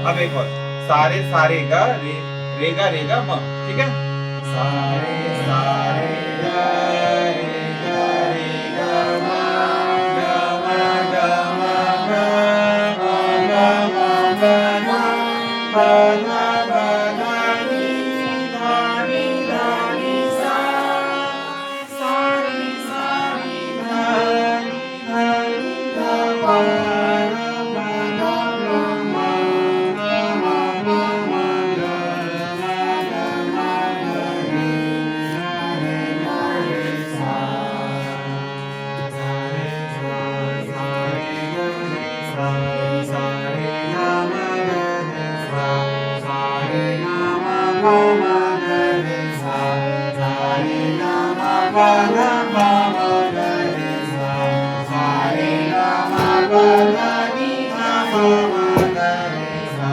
अब एक और, सारे सारे गा रे गा म, ठीक है। सारे सारे गा रे गा म, ग म ग म ग म ग म ग ग नी धा नी धा नी सा, सा नी धा नी धा नी धा पा गा गा गा मा गा मा मा गा मा गा रे गा रे सा, सा रे सा सा रे गा रे सा, सा रे गा मा गा रे सा, सा रे गा मा गा मा गा रे सा, सा रे गा मा गा गा मा मा गा रे सा, सा रे गा मा गा गा नी धा मा मा गा रे सा,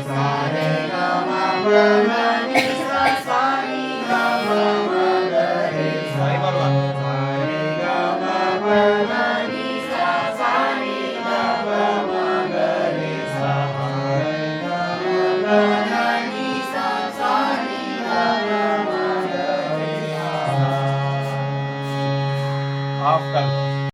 सा रे गा मा गा गा नी सा, सा रे गा मा मा गा रे सा, हे बरोबर, सा रे गा मा गा गा नी सा, सा रे गा मा मा गा रे सा, सा रे गा मा गा गा नी सा, सा रे गा मा मा गा रे सा. ऑफ कर.